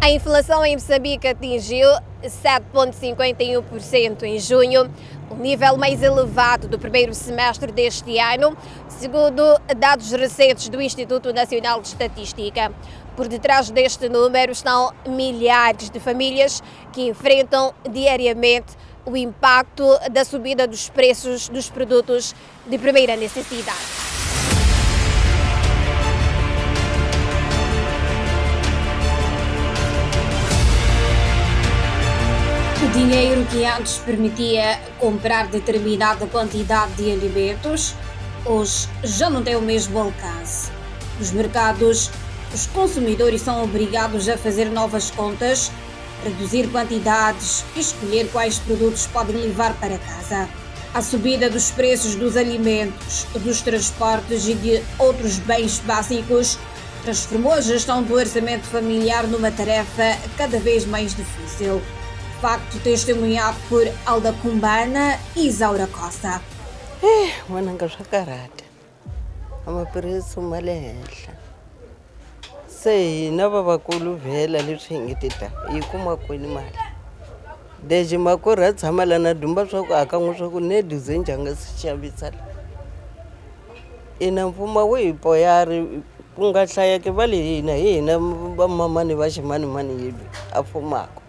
A inflação em Moçambique atingiu 7,51% em junho, o nível mais elevado do primeiro semestre deste ano, segundo dados recentes do Instituto Nacional de Estatística. Por detrás deste número estão milhares de famílias que enfrentam diariamente o impacto da subida dos preços dos produtos de primeira necessidade. O dinheiro que antes permitia comprar determinada quantidade de alimentos, hoje já não tem o mesmo alcance. Nos mercados, os consumidores são obrigados a fazer novas contas, reduzir quantidades e escolher quais produtos podem levar para casa. A subida dos preços dos alimentos, dos transportes e de outros bens básicos transformou a gestão do orçamento familiar numa tarefa cada vez mais difícil. Facto testemunhado por Alda Kumbana e Isaura Costa. Wananga swa karata amaphilisi ma le henhla se hina vavakulu vhela leswi hi nge tita hi kuma kwini mali lexi makurha tshama la na dumba swa ku aka n'wi swa ku ne dizenja nga si xavisa la ina mfumo wo hi poyari ku nga hlayake va le hina hi hina va mamani va ximanimani yelwi a fumaka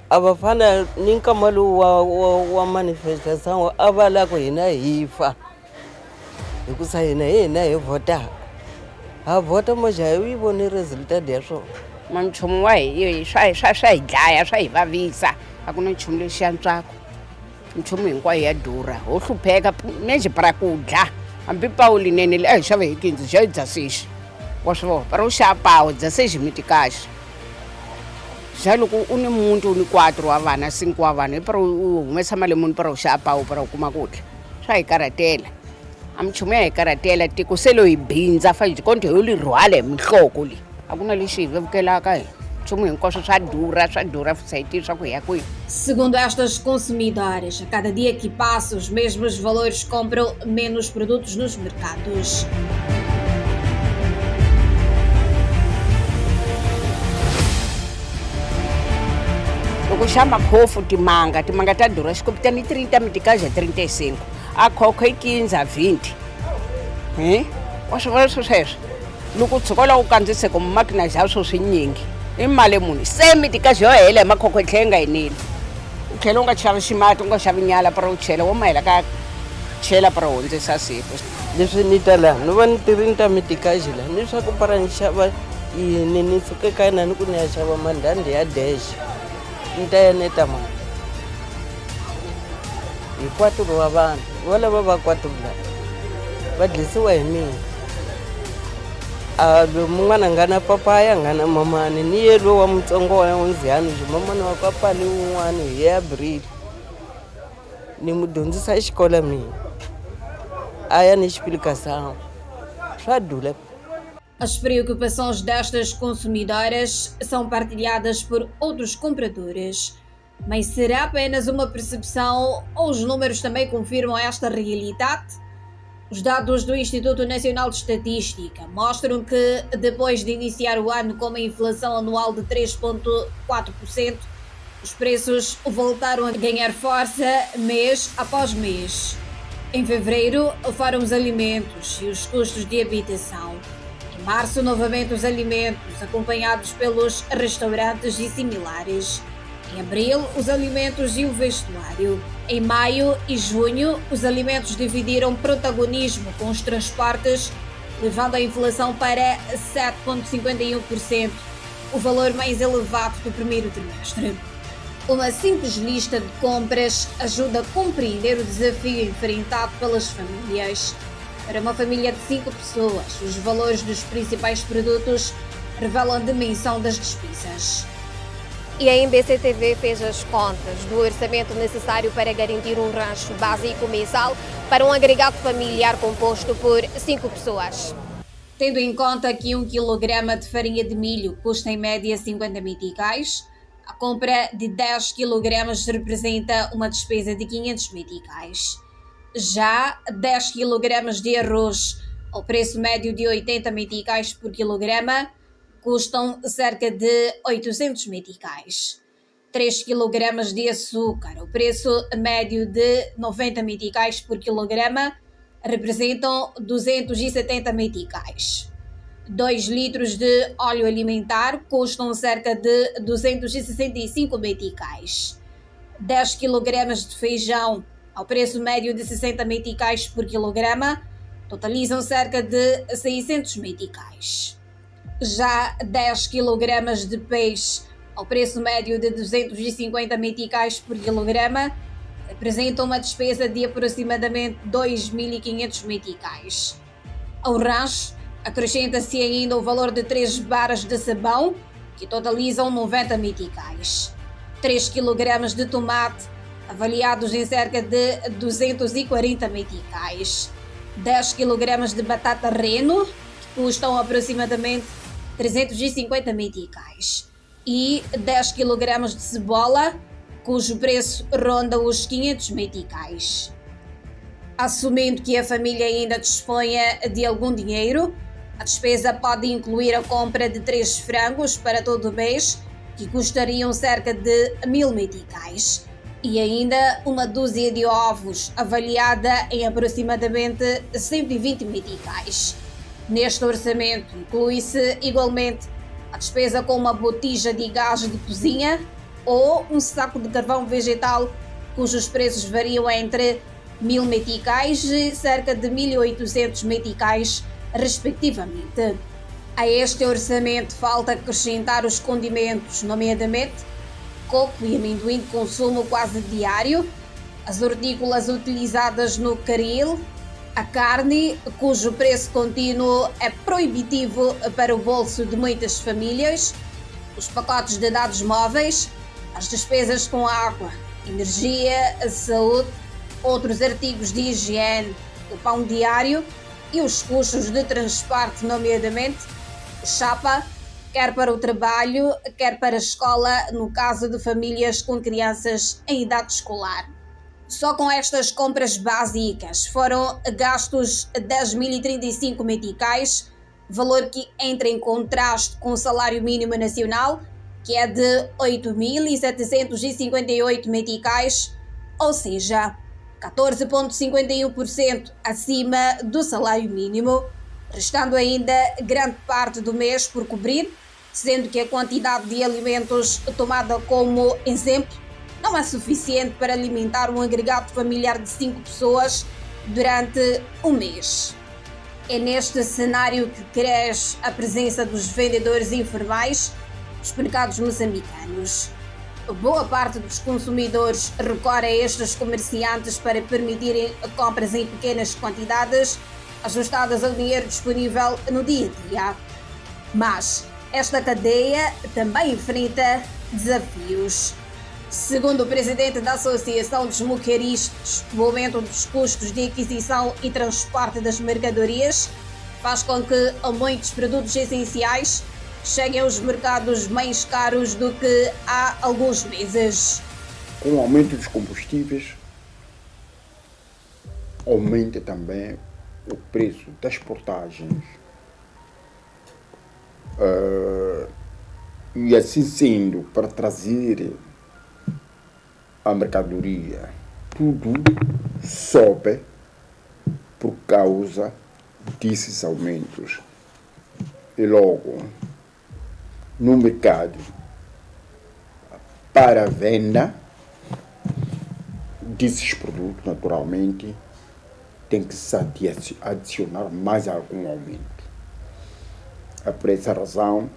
a va fana ni nkama lowu wa manifestation a va la ku hina hi fa hikusa hina hi votaka ha vota mojahi u yi vone resultat ya swona manchumu wa hi swa hi dlaya swa hi vavisa a ku na nchumu lexi yantswaka nchumu hinkwayo ya durha ho hlupheka neji para ku dya hambi pawu linene li a hi xava hi 15 xa hi dzasexi wa swi vona para u xava pawu dzasexi mi tikaxi xa loko u ni muti u ni 4 wa vana 5 wa vana para u humesa mali muni para u xava pawu para u kuma ku dya swa hi karhatela a minchumu ya hi karhatela tiko se lo hi bindza fa hi konto yo li rhwala hi mihloko leyi a ku na lexi hi vevukelaka hi nchumu hinkwaswo swa durha society swa ku hi ya kwihi. Segundo estas consumidoras, a cada dia que passa os mesmos valores compram menos produtos nos mercados. Loko xa makhofu timanga ta durha xikopita ni 30 mitikaja 35 a khokho hi 15 20 wa swi vona sweswo loko tshukola u kandzise ku makina xa swo swinyingi i mali muni se mitikaja yo hela hi makhokho tlhe nga yeneli u tlhela u nga xava ximati u nga xavi nyala para u chela wo mahela ka chela para hundzisa siku leswi ni ta laha ni va ni tirinta mitikaji laha ni swa ku para ni xava yini ni suke ka yina ni ku ni ya xava mandhandhi ya dash ni ta ya neta mali hi 4 wa vanhu va lava va 4 lava va dlisiwa hi mina a loyi mun'wana nga na papaya nga na mamani ni ye loyi wa mutsongo wa ndziyani xi mamani wa papali wun'wana hi ya bril ni mu dyondzisa xikola mina a ya ni explicação swa dula. As preocupações destas consumidoras são partilhadas por outros compradores. Mas será apenas uma percepção ou os números também confirmam esta realidade? Os dados do Instituto Nacional de Estatística mostram que, depois de iniciar o ano com uma inflação anual de 3,4%, os preços voltaram a ganhar força mês após mês. Em fevereiro, foram os alimentos e os custos de habitação. Em março, novamente os alimentos, acompanhados pelos restaurantes e similares. Em abril, os alimentos e o vestuário. Em maio e junho, os alimentos dividiram protagonismo com os transportes, levando a inflação para 7,51%, o valor mais elevado do primeiro trimestre. Uma simples lista de compras ajuda a compreender o desafio enfrentado pelas famílias. Para uma família de 5 pessoas, os valores dos principais produtos revelam a dimensão das despesas. E a MBC-TV fez as contas do orçamento necessário para garantir um rancho básico mensal para um agregado familiar composto por 5 pessoas. Tendo em conta que 1 kg de farinha de milho custa em média 50 meticais, a compra de 10 kg representa uma despesa de 500 meticais. Já 10 kg de arroz, ao preço médio de 80 meticais por quilograma, custam cerca de 800 meticais. 3 kg de açúcar, o preço médio de 90 meticais por quilograma, representam 270 meticais. 2 litros de óleo alimentar custam cerca de 265 meticais. 10 kg de feijão, ao preço médio de 60 meticais por quilograma, totalizam cerca de 600 meticais. Já 10 kg de peixe, ao preço médio de 250 meticais por quilograma, representam uma despesa de aproximadamente 2.500 meticais. Ao rancho, acrescenta-se ainda o valor de 3 barras de sabão, que totalizam 90 meticais. 3 kg de tomate, avaliados em cerca de 240 meticais. 10 kg de batata reno, que custam aproximadamente 350 meticais. E 10 kg de cebola, cujo preço ronda os 500 meticais. Assumindo que a família ainda disponha de algum dinheiro, a despesa pode incluir a compra de 3 frangos para todo o mês, que custariam cerca de 1000 meticais, e ainda uma dúzia de ovos, avaliada em aproximadamente 120 meticais. Neste orçamento inclui-se igualmente a despesa com uma botija de gás de cozinha ou um saco de carvão vegetal, cujos preços variam entre 1000 meticais e cerca de 1800 meticais, respectivamente. A este orçamento falta acrescentar os condimentos, nomeadamente coco e amendoim de consumo quase diário, as hortícolas utilizadas no caril, a carne, cujo preço contínuo é proibitivo para o bolso de muitas famílias, os pacotes de dados móveis, as despesas com água, energia, saúde, outros artigos de higiene, o pão diário e os custos de transporte, nomeadamente chapa, quer para o trabalho, quer para a escola, no caso de famílias com crianças em idade escolar. Só com estas compras básicas foram gastos 10.035 meticais, valor que entra em contraste com o salário mínimo nacional, que é de 8.758 meticais, ou seja, 14,51% acima do salário mínimo, restando ainda grande parte do mês por cobrir, sendo que a quantidade de alimentos tomada como exemplo não é suficiente para alimentar um agregado familiar de 5 pessoas durante um mês. É neste cenário que cresce a presença dos vendedores informais nos mercados moçambicanos. Boa parte dos consumidores recorre a estes comerciantes para permitirem compras em pequenas quantidades, ajustadas ao dinheiro disponível no dia a dia. Mas esta cadeia também enfrenta desafios. Segundo o presidente da Associação dos Moqueiristas, o aumento dos custos de aquisição e transporte das mercadorias faz com que muitos produtos essenciais cheguem aos mercados mais caros do que há alguns meses. Com o aumento dos combustíveis, aumenta também o preço das portagens. E assim sendo, para trazer a mercadoria, tudo sobe por causa desses aumentos. E logo, no mercado, para a venda desses produtos, naturalmente, tem que se adicionar mais algum aumento. É por essa razão,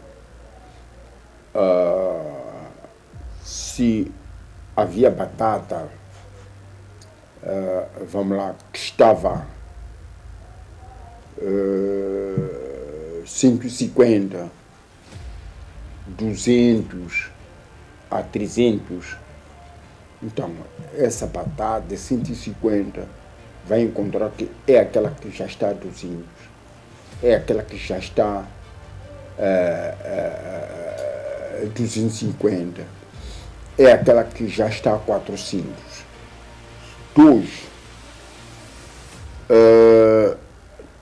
se havia batata, vamos lá, que estava 150, 200 a 300, então essa batata de 150 vai encontrar que é aquela que já está a 200, é aquela que já está 250, é aquela que já está a 400.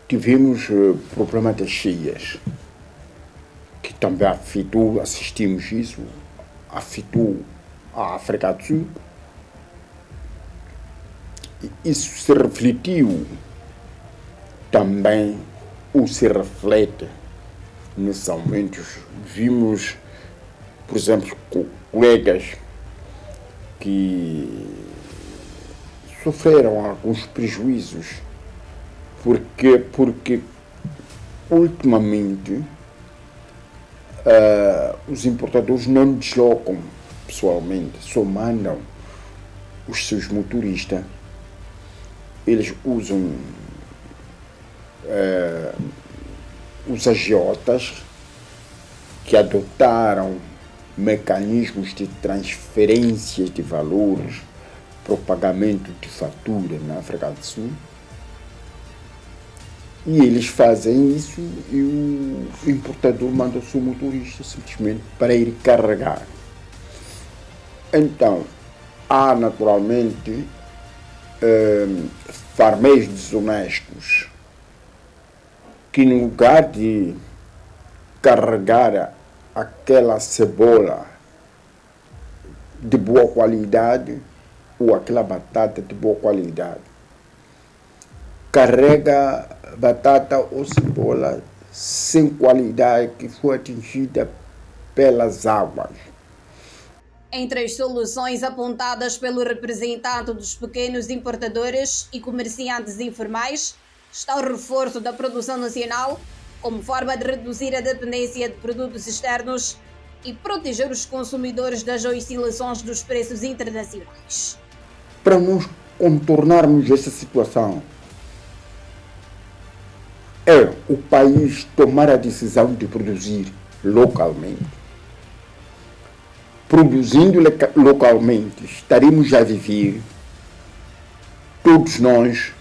Tivemos problema das cheias, que também afetou, assistimos isso, afetou a África do Sul. Isso se refletiu também, ou se reflete nesses aumentos. Vimos, por exemplo, colegas que sofreram alguns prejuízos porque ultimamente os importadores não deslocam pessoalmente, só mandam os seus motoristas. Eles usam os agiotas que adotaram mecanismos de transferência de valores para o pagamento de fatura na África do Sul. E eles fazem isso e o importador manda o seu motorista simplesmente para ir carregar. Então, há naturalmente farmeiros desonestos que, no lugar de carregar aquela cebola de boa qualidade ou aquela batata de boa qualidade, carrega batata ou cebola sem qualidade que foi atingida pelas águas. Entre as soluções apontadas pelo representante dos pequenos importadores e comerciantes informais está o reforço da produção nacional como forma de reduzir a dependência de produtos externos e proteger os consumidores das oscilações dos preços internacionais. Para nós contornarmos essa situação, é o país tomar a decisão de produzir localmente. Produzindo localmente, estaremos a viver, todos nós,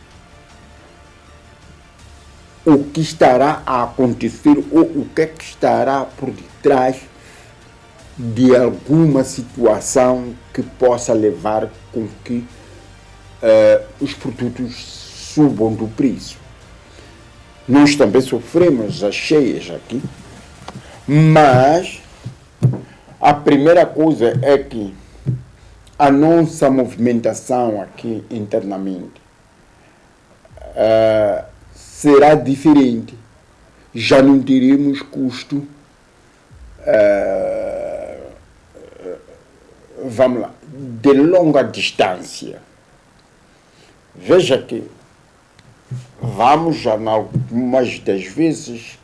o que estará a acontecer ou o que é que estará por detrás de alguma situação que possa levar com que os produtos subam do preço. Nós também sofremos as cheias aqui, mas a primeira coisa é que a nossa movimentação aqui internamente será diferente. Já não teremos custo, vamos lá, de longa distância. Veja que vamos, já algumas das vezes,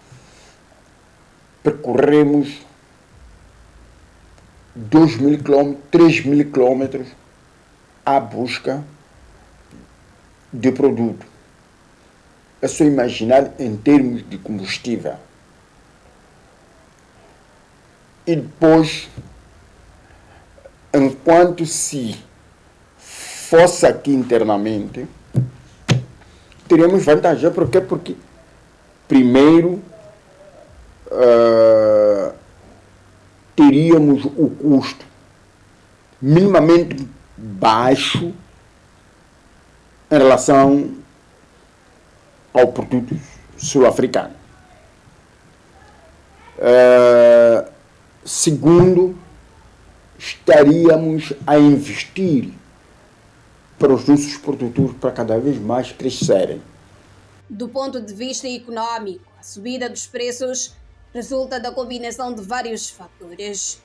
percorremos 2.000 km, 3.000 km à busca de produto. É só imaginar em termos de combustível. E depois, enquanto se fosse aqui internamente, teríamos vantagem. Por quê? Porque, primeiro, teríamos o custo minimamente baixo em relação ao produto sul-africano. Segundo, estaríamos a investir para os nossos produtores para cada vez mais crescerem. Do ponto de vista econômico, a subida dos preços resulta da combinação de vários fatores.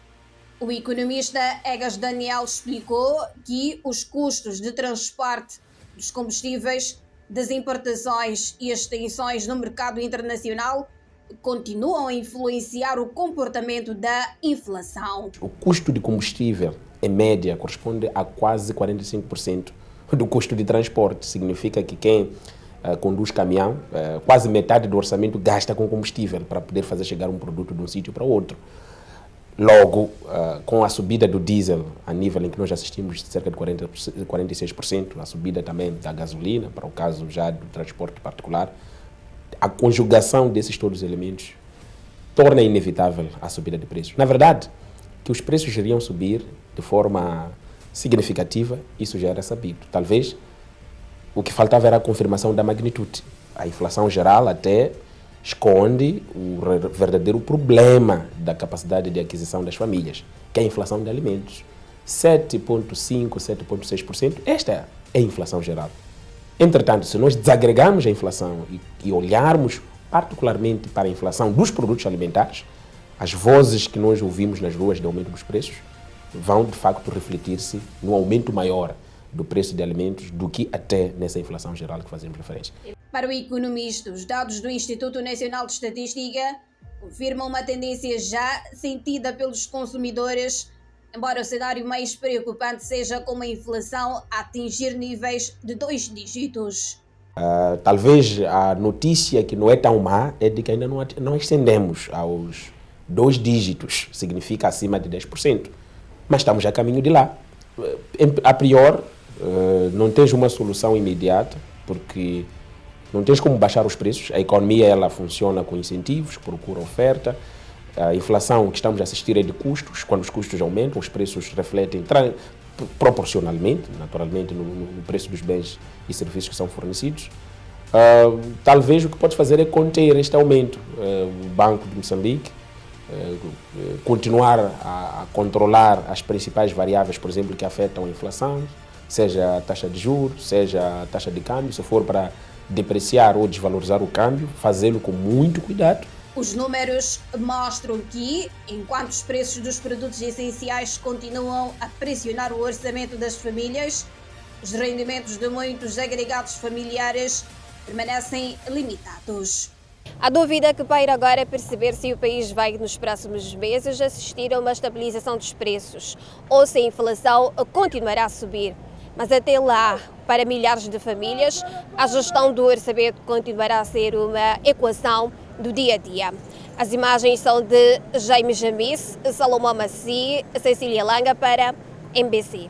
O economista Egas Daniel explicou que os custos de transporte dos combustíveis, das importações e as tensões no mercado internacional continuam a influenciar o comportamento da inflação. O custo de combustível, em média, corresponde a quase 45% do custo de transporte. Significa que quem conduz caminhão, quase metade do orçamento gasta com combustível para poder fazer chegar um produto de um sítio para outro. Logo, com a subida do diesel, a nível em que nós assistimos de cerca de 46%, a subida também da gasolina, para o caso já do transporte particular, a conjugação desses todos os elementos torna inevitável a subida de preços. Na verdade, que os preços iriam subir de forma significativa, isso já era sabido. Talvez o que faltava era a confirmação da magnitude. A inflação geral até esconde o verdadeiro problema da capacidade de aquisição das famílias, que é a inflação de alimentos. 7,5%, 7,6%, esta é a inflação geral. Entretanto, se nós desagregarmos a inflação e olharmos particularmente para a inflação dos produtos alimentares, as vozes que nós ouvimos nas ruas de aumento dos preços vão, de facto, refletir-se no aumento maior do preço de alimentos do que até nessa inflação geral que fazemos referência. Para o economista, os dados do Instituto Nacional de Estatística confirmam uma tendência já sentida pelos consumidores, embora o cenário mais preocupante seja com uma inflação a atingir níveis de 2 dígitos. Talvez a notícia que não é tão má é de que ainda não ascendemos aos 2 dígitos, significa acima de 10%, mas estamos a caminho de lá. A priori, não tens uma solução imediata, porque não tens como baixar os preços. A economia ela funciona com incentivos, procura oferta. A inflação que estamos a assistir é de custos. Quando os custos aumentam, os preços refletem proporcionalmente, naturalmente, no preço dos bens e serviços que são fornecidos. Talvez o que pode fazer é conter este aumento. O Banco de Moçambique continuar a controlar as principais variáveis, por exemplo, que afetam a inflação, seja a taxa de juros, seja a taxa de câmbio. Se for para depreciar ou desvalorizar o câmbio, fazê-lo com muito cuidado. Os números mostram que, enquanto os preços dos produtos essenciais continuam a pressionar o orçamento das famílias, os rendimentos de muitos agregados familiares permanecem limitados. A dúvida que paira agora é perceber se o país vai, nos próximos meses, assistir a uma estabilização dos preços ou se a inflação continuará a subir. Mas até lá, para milhares de famílias, a gestão do orçamento continuará a ser uma equação do dia a dia. As imagens são de Jaime Jamis, Salomão Maci, Cecília Langa para MBC.